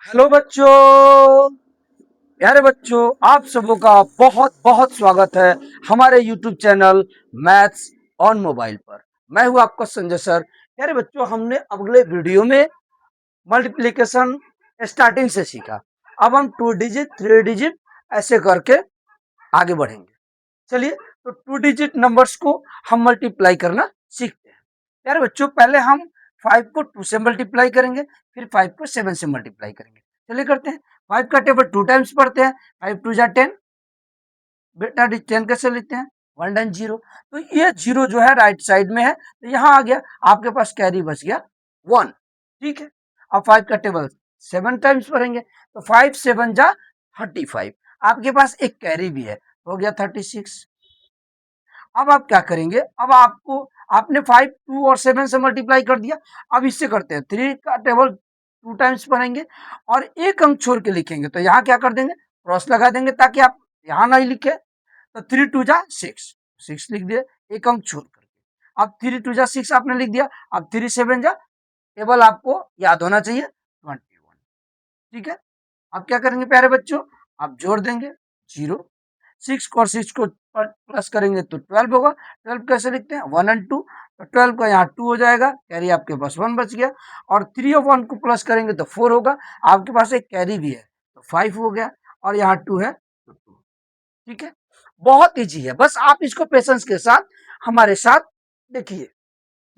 Hello बच्चों, प्यारे बच्चों, आप सबों का बहुत बहुत स्वागत है हमारे YouTube channel maths on mobile पर। मैं हूं आपका संजय सर। प्यारे बच्चों, हमने अगले वीडियो में मल्टीप्लिकेशन स्टार्टिंग से सीखा। अब हम 2 डिजिट 3 डिजिट ऐसे करके आगे बढ़ेंगे। चलिए, तो 2 डिजिट नंबर्स को हम मल्टीप्लाई करना सीखते हैं। यार बच्चों, पहले हम 5 को 2 से मल्टीप्लाई करेंगे, फिर 5 को 7 से मल्टीप्लाई करेंगे। चलिए करते हैं। 5 का टेबल 2 टाइम्स पढ़ते हैं। 5 टू जा 10। बेटा 10 कैसे लिखते हैं? 1 टाइम 0। तो ये 0 जो है राइट साइड में है, तो यहाँ आ गया। आपके पास कैरी बच गया 1। ठीक है। अब 5 का टेबल 7 टाइम्स पढ़ेंगे, तो 5 7 जा 35। आपके पास एक कैरी भी है, हो गया 36। अब आप क्या करेंगे? अब आपको आपने 5 2 और 7 से मल्टीप्लाई कर दिया। अब इससे करते हैं। 3 का टेबल 2 टाइम्स पढ़ेंगे और एक अंक छोड़ के लिखेंगे, तो यहाँ क्या कर देंगे? क्रॉस लगा देंगे ताकि आप यहाँ नहीं लिखे। तो 3 टू जा 6, 6 लिख दिए एक अंक छोड़ करके। अब 3 टू जा 6 आपने लिख दिया। अब 3 7 जा, टेबल आपको याद होना चाहिए 21। ठीक है। अब क्या करेंगे प्यारे बच्चों? आप जोड़ देंगे 0। 6 और 6 को प्लस करेंगे तो 12 होगा। 12 कैसे लिखते हैं? 1 एंड 2। तो 12 का यहाँ 2 हो जाएगा, कैरी आपके पास 1 बच गया। और 3 और 1 को प्लस करेंगे तो 4 होगा। आपके पास एक कैरी भी है, तो 5 हो गया। और यहाँ 2 है तो 2। ठीक है। बहुत ईजी है, बस आप इसको पेशेंस के साथ हमारे साथ देखिए।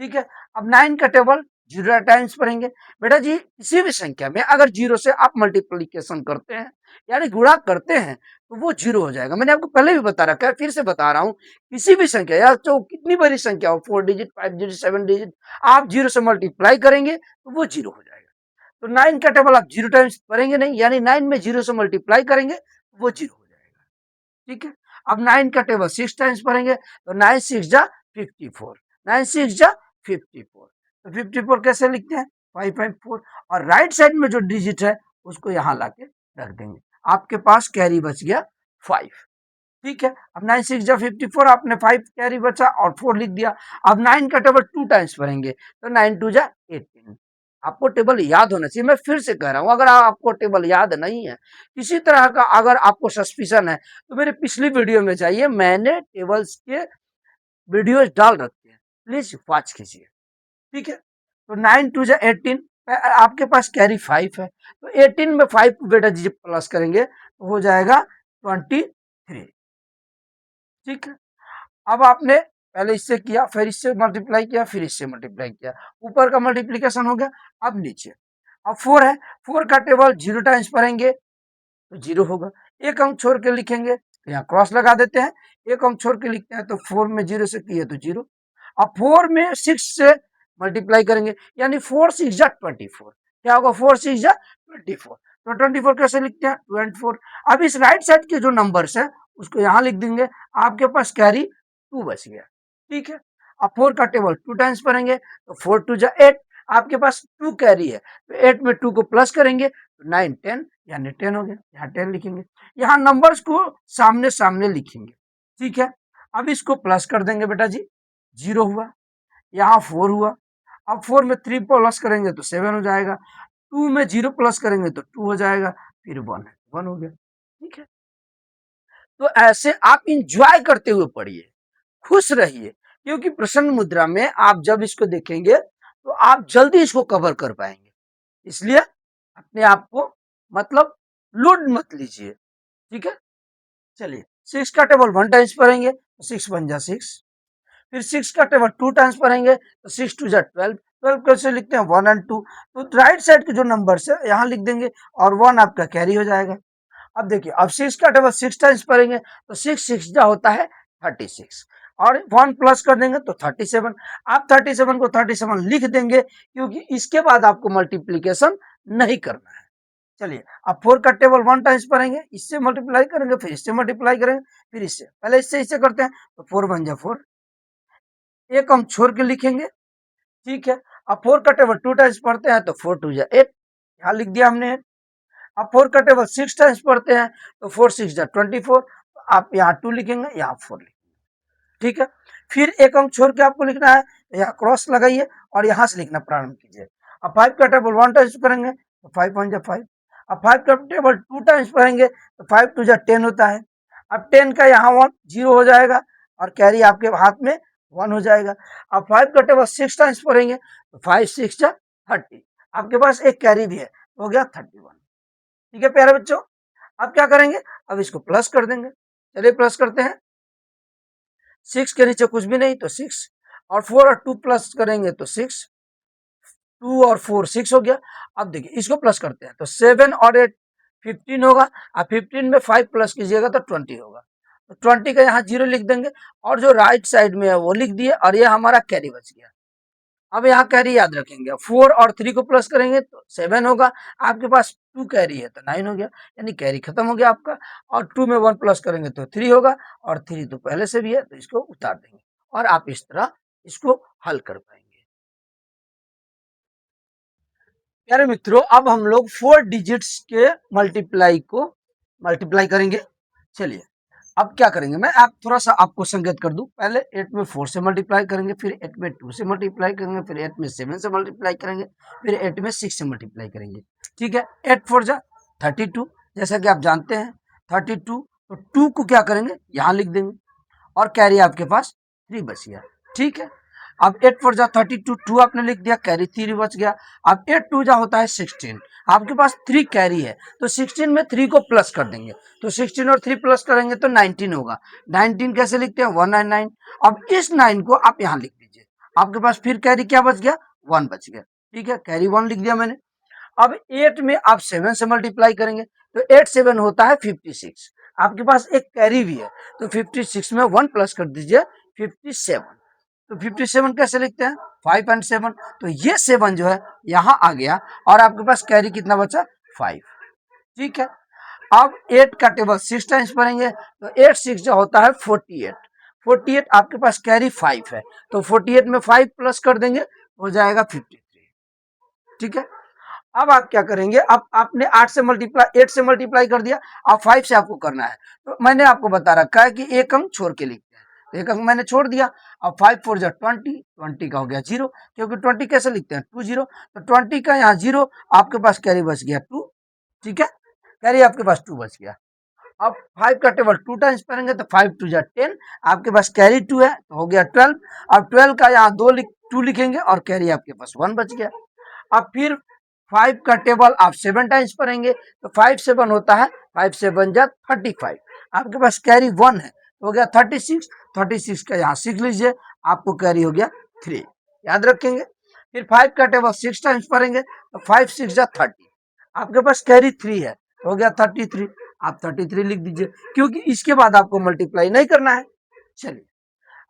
ठीक है। अब 9 का टेबल 0 टाइम्स पढ़ेंगे। बेटा जी, किसी भी संख्या में अगर 0 से आप मल्टीप्लीकेशन करते हैं, यानी गुणा करते हैं, तो वो 0 हो जाएगा। मैंने आपको पहले भी बता रखा है, फिर से बता रहा हूं। किसी भी संख्या, या तो कितनी बड़ी संख्या हो, 4 डिजिट 5 डिजिट 7 डिजिट, आप 0 से मल्टीप्लाई करेंगे तो वो 0 हो जाएगा। तो 9 का टेबल आप 0 टाइम्स पढ़ेंगे नहीं, यानी 9 में 0 से मल्टीप्लाई करेंगे तो वो 0 हो जाएगा। ठीक है। अब 9 का टेबल 6 टाइम्स पढ़ेंगे, तो 9 6 जा 54। 9 6 जा 54। तो 54 कैसे लिखते हैं? 554। और राइट साइड में जो डिजिट है उसको यहाँ लाके रख देंगे। आपके पास कैरी बच गया 5। ठीक है। अब 9 6 जा 54, आपने 5 कैरी बचा और 4 लिख दिया। अब 9 का टेबल 2 टाइम्स पढ़ेंगे, तो 9 2 जा 18। आपको टेबल याद होना चाहिए। मैं फिर से कह रहा हूं, अगर आपको टेबल याद नहीं है, किसी तरह का अगर आपको सस्पिशन है, तो मेरे पिछली वीडियो में जाइए, मैंने टेबल्स के वीडियोस डाल रखे हैं, प्लीज वॉच कीजिए। ठीक है। तो 9 टू जा 18, आपके पास कैरी 5 है, तो 18 में 5 बेटा जी प्लस करेंगे तो हो जाएगा 23। ठीक है। अब आपने पहले इससे किया, फिर इससे मल्टीप्लाई किया, फिर इससे मल्टीप्लाई किया, ऊपर का मल्टीप्लीकेशन हो गया। अब नीचे, अब 4 है, 4 का टेबल 0 टाइम्स पढ़ेंगे तो 0 होगा। एक अंक छोड़ के लिखेंगे तो यहाँ क्रॉस लगा देते हैं। एक अंक छोड़ के लिखते हैं, तो 4 में 0 से किए तो 0। अब 4 में 6 से मल्टीप्लाई करेंगे, यानी 4 6 जा 24। क्या होगा? 4 6 जा 24। तो 24 कैसे लिखते हैं? 24। अब इस राइट साइड के जो नंबर्स है उसको यहाँ लिख देंगे। आपके पास कैरी 2 बच गया। ठीक है। अब 4 का टेबल 2 टाइम्स पढ़ेंगे, तो 4 2 जा 8। आपके पास 2 कैरी है, तो 8 में 2 को प्लस करेंगे तो 9 10, यानी 10 हो गया। यहाँ 10 लिखेंगे, यहाँ नंबर्स को सामने सामने लिखेंगे। ठीक है। अब इसको प्लस कर देंगे बेटा जी, 0 हुआ। यहाँ 4 हुआ। अब 4 में 3 प्लस करेंगे तो 7 हो जाएगा। 2 में 0 प्लस करेंगे तो 2 हो जाएगा। फिर 1 है, 1 हो गया। ठीक है। तो ऐसे आप इंजॉय करते हुए पढ़िए, खुश रहिए, क्योंकि प्रसन्न मुद्रा में आप जब इसको देखेंगे तो आप जल्दी इसको कवर कर पाएंगे। इसलिए अपने आप को मतलब लोड मत लीजिए। ठीक है। चलिए, 6 का टेबल 1 टाइम्स पढ़ेंगे तो 6 बन जा 6। फिर 6 का टेबल 2 टाइम्स पढ़ेंगे तो 6 2 जा 12। 12 कैसे लिखते हैं? 1 एंड 2। तो राइट साइड के जो नंबर्स है यहाँ लिख देंगे और 1 आपका कैरी हो जाएगा। अब देखिए, अब 6 का टेबल 6 टाइम्स पढ़ेंगे तो 6 6 जा होता है 36। और 1 प्लस कर देंगे तो 37। आप 37 को 37 लिख देंगे, क्योंकि इसके बाद आपको मल्टीप्लीकेशन नहीं करना है। चलिए, अब 4 का टेबल 1 टाइम्स पढ़ेंगे, इससे मल्टीप्लाई करेंगे, फिर इससे मल्टीप्लाई करेंगे, फिर इससे, पहले इससे करते हैं, तो 4 बन जा 4। एक हम छोड़ के लिखेंगे। ठीक है। अब 4 का टेबल 2 टाइम्स पढ़ते हैं तो 4 2 जा 8, यहाँ लिख दिया हमने। अब 4 का टेबल 6 टाइम्स पढ़ते हैं तो 4 6 जा 24। तो आप यहाँ 2 लिखेंगे, यहाँ 4 लिखेंगे। ठीक है। फिर एक अंक छोड़ के आपको लिखना है, तो यहाँ क्रॉस लगाइए और यहाँ से लिखना प्रारंभ कीजिए। अब 5 का टेबल 1 टाइम्स करेंगे तो 5 1 जा 5। अब 5 का टेबल 2 टाइम्स पढ़ेंगे तो 5 टू जा 10 होता है। अब 10 का यहाँ 1 0 हो जाएगा और कैरी आपके हाथ में 1 हो जाएगा। अब 5 का टेबल 6 टाइम्स पढ़ेंगे तो 5 6 जा 30, आपके पास एक कैरी भी है, तो हो गया 31। ठीक है प्यारे बच्चों, अब क्या करेंगे, अब इसको प्लस कर देंगे। चलिए प्लस करते हैं। 6 के नीचे कुछ भी नहीं तो 6, और 4 और 2 प्लस करेंगे तो 6, 2 और 4 6 हो गया। अब देखिए इसको प्लस करते हैं तो 7 और 8 15 होगा। अब 15 में 5 प्लस कीजिएगा तो 20 होगा। तो 20 का यहाँ 0 लिख देंगे और जो राइट साइड में है वो लिख दिए, और ये हमारा कैरी बच गया। अब यहाँ कैरी याद रखेंगे, 4 और 3 को प्लस करेंगे तो 7 होगा। आपके पास 2 कैरी है तो 9 हो गया, यानी कैरी खत्म हो गया आपका। और 2 में 1 प्लस करेंगे तो 3 होगा, और 3 तो पहले से भी है तो इसको उतार देंगे, और आप इस तरह इसको हल कर पाएंगे। प्यारे मित्रों, अब हम लोग 4 डिजिट्स के मल्टीप्लाई को मल्टीप्लाई करेंगे। चलिए अब क्या करेंगे, मैं आप थोड़ा सा आपको संकेत कर दूं। पहले 8 में 4 से मल्टीप्लाई करेंगे, फिर 8 में 2 से मल्टीप्लाई करेंगे, फिर 8 में 7 से मल्टीप्लाई करेंगे, फिर 8 में 6 से मल्टीप्लाई करेंगे। ठीक है, 8 4 जा 32, जैसा कि आप जानते हैं 32, तो 2 को क्या करेंगे यहाँ लिख देंगे, और कैरी आपके पास 3 बच गया। ठीक है, अब 8 4 जा 32, 2 आपने लिख दिया, कैरी 3 बच गया। अब 8 2 जा होता है 16, आपके पास 3 कैरी है तो 16 में 3 को प्लस कर देंगे, तो 16 और 3 प्लस करेंगे तो 19 होगा। 19 कैसे लिखते हैं, 199। अब इस 9 को आप यहाँ लिख दीजिए, आपके पास फिर कैरी क्या बच गया, 1 बच गया। ठीक है, कैरी 1 लिख दिया मैंने। अब 8 में आप 7 से मल्टीप्लाई करेंगे तो 8 7 होता है 56, आपके पास एक कैरी भी है, तो 56 में 1 प्लस कर दीजिए 57। तो 57 कैसे लिखते हैं, 5 एंड 7, तो ये 7 जो है यहाँ आ गया, और आपके पास कैरी कितना बचा, 5। ठीक है, अब 8 का टेबल 6 टाइम्स पढ़ेंगे तो 8 6 जो होता है 48, 48 आपके पास कैरी 5 है, तो 48 में 5 प्लस कर देंगे हो जाएगा 53। ठीक है, अब आप क्या करेंगे, अब आपने 8 से मल्टीप्लाई कर दिया, अब 5 से आपको करना है, तो मैंने आपको बता रखा है कि एक अंक छोड़ के लिखते हैं, तो एक अंक मैंने छोड़ दिया। अब 5 4 जा 20, 20 का हो गया 0, क्योंकि 20 कैसे लिखते हैं 20, तो 20 का यहाँ 0, आपके पास कैरी बच गया 2। ठीक है, कैरी आपके पास 2 बच गया। अब 5 का टेबल 2 टाइम्स करेंगे तो 5 2 जा 10, आपके पास कैरी 2 है तो हो गया 12। अब 12 का यहाँ 2 लिखेंगे और कैरी आपके पास 1 बच गया। अब फिर 5 का टेबल आप 7 टाइम्स पढ़ेंगे तो 5 7 होता है 5 7 जा 35, आपके पास कैरी 1 है तो हो गया 36। 36 का यहाँ 6 लीजिए, आपको कैरी हो गया 3, याद रखेंगे। फिर 5 का टेबल 6 टाइम्स पढ़ेंगे तो 5 6 जा 30, आपके पास कैरी 3 है तो हो गया 33, आप 33 लिख दीजिए, क्योंकि इसके बाद आपको मल्टीप्लाई नहीं करना है। चलिए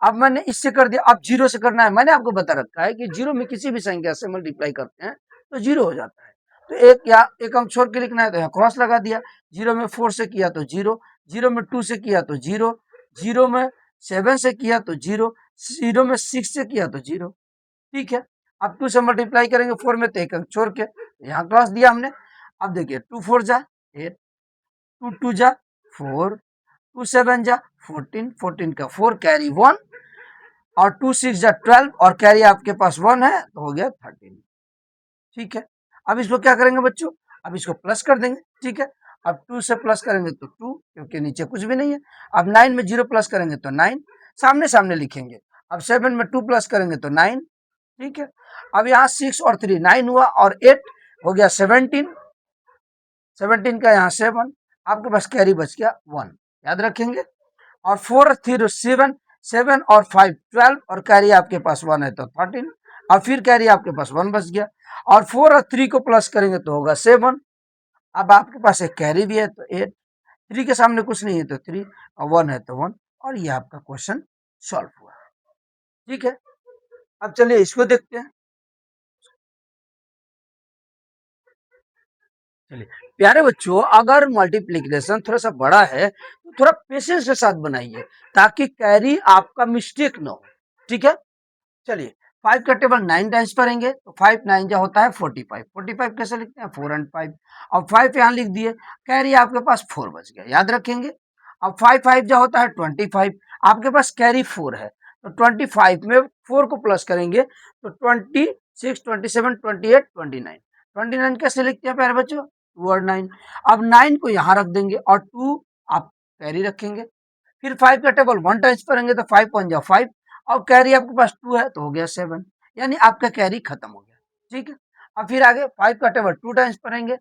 अब मैंने इससे कर दिया, अब 0 से करना है। मैंने आपको बता रखा है कि 0 में किसी भी संख्या से मल्टीप्लाई करते हैं तो 0 हो जाता है, तो एक या एक अंक छोड़ के लिखना है तो यहाँ क्रॉस लगा दिया। 0 में 4 से किया तो 0, 0 में 2 से किया तो 0, 0 में 7 से किया तो 0, 0 में 6 से किया तो 0। ठीक है, अब 2 से मल्टीप्लाई करेंगे 4 में तो एक अंक छोड़ के, यहाँ क्रॉस दिया हमने। अब देखिए 2 4 जा 8, 2 2 जा 4, 2 7 जा 14, 14 का 4 कैरी 1, और 2 6 जा 12, और कैरी आपके पास 1 है तो हो गया 13। ठीक है, अब इसको क्या करेंगे बच्चों, अब इसको प्लस कर देंगे। ठीक है, अब 2 से प्लस करेंगे तो 2, क्योंकि नीचे कुछ भी नहीं है। अब 9 में 0 प्लस करेंगे तो 9, सामने सामने लिखेंगे। अब 7 में 2 प्लस करेंगे तो 9। ठीक है, अब यहाँ 6 और 3 9 हुआ, और 8 हो गया 17, 17 का यहाँ 7, आपके पास कैरी बच गया 1, याद रखेंगे। और 4 3 7, 7 और 5 12, और कैरी आपके पास 1 है तो 13, और फिर कैरी आपके पास 1 बच गया, और 4 और 3 को प्लस करेंगे तो होगा 7। अब आपके पास एक कैरी भी है तो 8, 3 के सामने कुछ नहीं है तो 3, और 1 है तो 1, और ये आपका क्वेश्चन सॉल्व हुआ। ठीक है, अब चलिए इसको देखते हैं। चलिए प्यारे बच्चों, अगर मल्टीप्लिकेशन थोड़ा सा बड़ा है तो थोड़ा पेशेंस के साथ बनाइए, ताकि कैरी आपका मिस्टेक ना हो। ठीक है, चलिए 5 का टेबल 9 टाइम्स पढ़ेंगे तो 5 9 जो होता है 45, 45 कैसे लिखते हैं 4 एंड 5, अब 5 यहाँ लिख दिए, कैरी आपके पास 4 बच गया, याद रखेंगे। अब 5 5 जो होता है 25, आपके पास कैरी 4 है, तो 25 में 4 को प्लस करेंगे तो 26 27 28 29, 29 कैसे लिखते हैं प्यारे बच्चों, 2 और 9। अब 9 को यहाँ रख देंगे और 2 आप कैरी रखेंगे। फिर 5 का टेबल 1 टाइम्स करेंगे तो 5 1 जा 5 और कैरी आपके पास 2 है तो हो गया 7, यानी आपका कैरी खत्म हो गया। ठीक है, अब फिर आगे 5 का टेबल 2 टाइम्स करेंगे,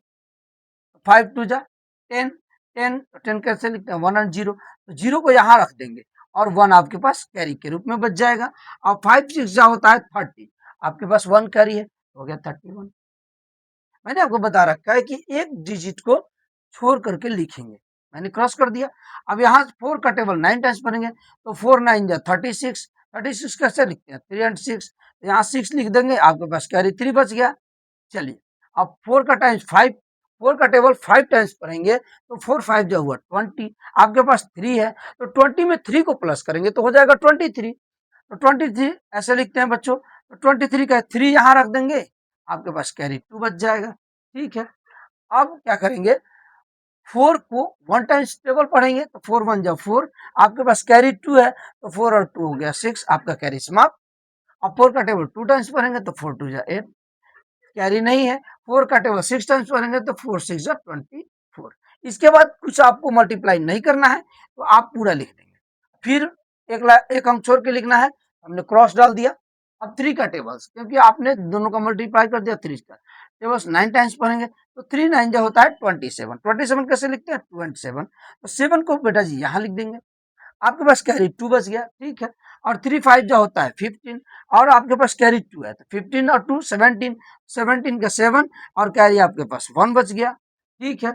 5 2 जा 10, 10 10 कैसे लिखते हैं 1 और 0, तो 0 को यहाँ रख देंगे और 1 आपके पास कैरी के रूप में बच जाएगा। अब 5 6 जा होता है 30, आपके पास 1 कैरी है, हो गया 31। मैंने आपको बता रखा है कि एक डिजिट को छोड़ करके लिखेंगे, मैंने क्रॉस कर दिया। अब यहाँ 4 का टेबल 9 टाइम्स बनेंगे तो 4 9 जा 36, 36 कैसे लिखते हैं 3 और 6, यहाँ 6 लिख देंगे, आपके पास कैरी 3 बच गया। चलिए अब 4 का टाइम्स 5, 4 का टेबल 5 टाइम्स पढ़ेंगे तो 4 5 जो हुआ 20, आपके पास 3 है तो 20 में 3 को प्लस करेंगे तो हो जाएगा 23। तो 23 ऐसे लिखते हैं बच्चों, तो 23 का 3 यहाँ रख देंगे, आपके पास कैरी 2 बच जाएगा। ठीक है, अब क्या करेंगे 4 को 1 टाइम्स टेबल पढ़ेंगे तो 4 1 जा 4, आपके पास कैरी 2 है तो 4 और 2 हो गया 6, आपका कैरी समाप्त। अब 4 का टेबल 2 टाइम्स पढ़ेंगे तो 4 2 जा 8, कैरी नहीं है। 4 का टेबल 6 टाइम्स पढ़ेंगे तो 4 6 जा 24। इसके बाद कुछ आपको मल्टीप्लाई नहीं करना है तो आप पूरा लिख देंगे। फिर एक अंक छोड़ के लिखना है, हमने क्रॉस डाल दिया। अब 3 का टेबल्स, क्योंकि आपने दोनों का मल्टीप्लाई कर दिया 3 का टेबल्स 9 टाइम्स पढ़ेंगे तो 3 9 जो होता है 27, 27 कैसे लिखते हैं 27, तो 7 को बेटा जी यहाँ लिख देंगे, आपके पास कैरी 2 बच गया। ठीक है, और 3 5 जो होता है 15 और आपके पास कैरी 2 है तो 15 और 2 17, 17 का 7 और कैरी आपके पास 1 बच गया। ठीक है,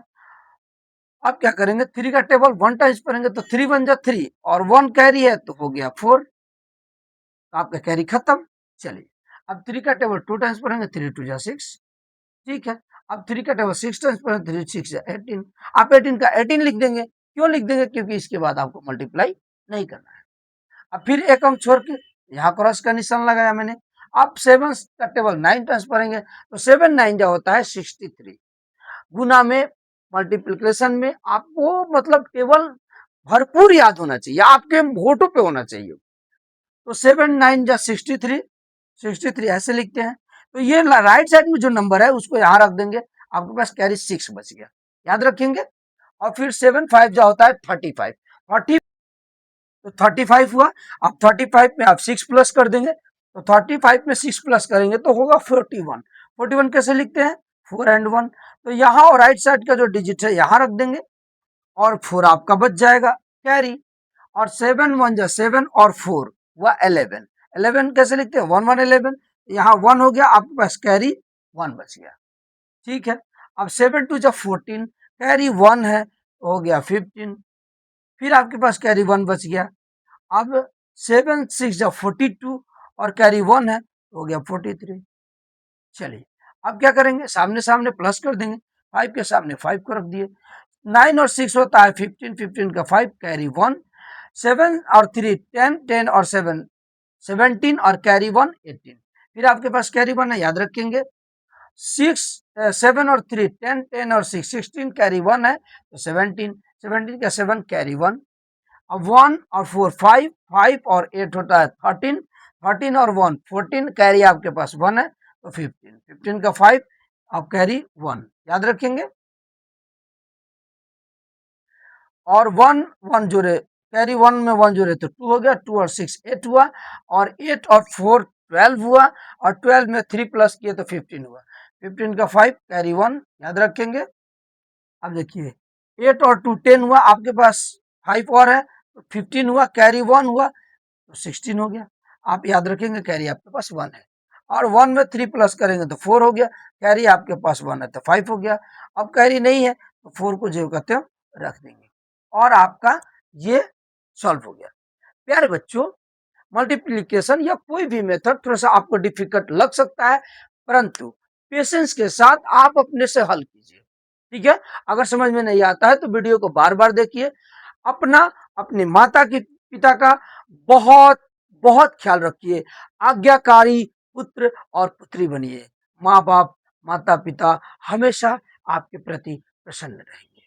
अब क्या करेंगे 3 का टेबल 1 टाइम्स पढ़ेंगे तो 3 1 जा 3 और 1 कैरी है तो हो गया 4, तो आपका कैरी खत्म। चलिए अब 3 का टेबल 2 टाइम्स पढ़ेंगे 3 2 जा 6। ठीक है, अब 3 का टेबल 6 टाइम्स पढ़ेंगे 3 6 जा 18, आप 18 का 18 लिख देंगे। क्यों लिख देंगे, क्योंकि इसके बाद आपको मल्टीप्लाई नहीं करना है। अब फिर एक अंक छोड़ के यहाँ क्रॉस का निशान लगाया मैंने। अब 7 का टेबल 9 टाइम्स पढ़ेंगे तो 7 9 जो होता है 63, गुना में मल्टीप्लिकेशन में आपको मतलब टेबल भरपूर याद होना चाहिए, आपके होठों पे होना चाहिए। तो 7 9 जा 63, 63 ऐसे लिखते हैं। तो ये राइट साइड में जो नंबर है उसको यहाँ रख देंगे, आपके पास कैरी 6 बच गया, याद रखेंगे। और फिर 7 5 जो होता है 35, 40 तो 35 हुआ। अब 35 में आप 6 प्लस कर देंगे तो 35 में 6 प्लस करेंगे तो होगा 41, 41 कैसे लिखते हैं 4 एंड 1, तो यहाँ और राइट साइड का जो डिजिट है यहाँ रख देंगे और 4 आपका बच जाएगा कैरी। और 7 1 जा 7 और 4 हुआ 11, 11 कैसे लिखते हैं 1 1 11, यहाँ 1 हो गया, आपके पास कैरी 1 बच गया। ठीक है, अब 7 2 जा 14, कैरी 1 है तो हो गया 15, फिर आपके पास कैरी 1 बच गया। अब 7 6 जा 42 और कैरी 1 है तो हो गया 43। चलिए अब क्या करेंगे, सामने सामने प्लस कर देंगे, 5 के सामने 5 को रख दिए। 9 और 6 होता है 15, 15 का 5 कैरी 1, 7 और 3 10, 10 और 7 17 और कैरी 1 18, फिर आपके पास कैरी 1 है, याद रखेंगे। 6 7 और 3 10, 10 और 6 16 कैरी 1 है तो 17, 17 का 7 कैरी 1। अब 1 और 4 5, 5 और 8 होता है 13, 13 और 1 14, कैरी आपके पास 1 है तो 15, 15 का 5 आप कैरी 1, याद रखेंगे। और 1 1 जोड़े, कैरी 1 में 1 जोड़े तो 2 हो गया, 2 और 6 8 हुआ, और 8 और 4 12 हुआ, और 12 में 3 प्लस किए तो 15 हुआ, 15 का 5 कैरी 1, याद रखेंगे। अब देखिए 8 और 2 10 हुआ, आपके पास 5 और है तो 15 हुआ, कैरी 1 हुआ तो 16 हो गया, आप याद रखेंगे कैरी आपके पास 1 है। और 1 में 3 प्लस करेंगे तो 4 हो गया, कैरी आपके पास 1 है तो 5 हो गया। अब कैरी नहीं है तो 4 को जो कहते हो रख देंगे और आपका ये सॉल्व हो गया। प्यारे बच्चों, मल्टीप्लिकेशन या कोई भी मेथड थोड़ा सा आपको डिफिकल्ट लग सकता है, परंतु पेशेंस के साथ आप अपने से हल कीजिए। ठीक है, अगर समझ में नहीं आता है तो वीडियो को बार बार देखिए। अपना अपने माता की पिता का बहुत बहुत ख्याल रखिए, आज्ञाकारी पुत्र और पुत्री बनिए। माँ बाप माता पिता हमेशा आपके प्रति प्रसन्न रहेंगे।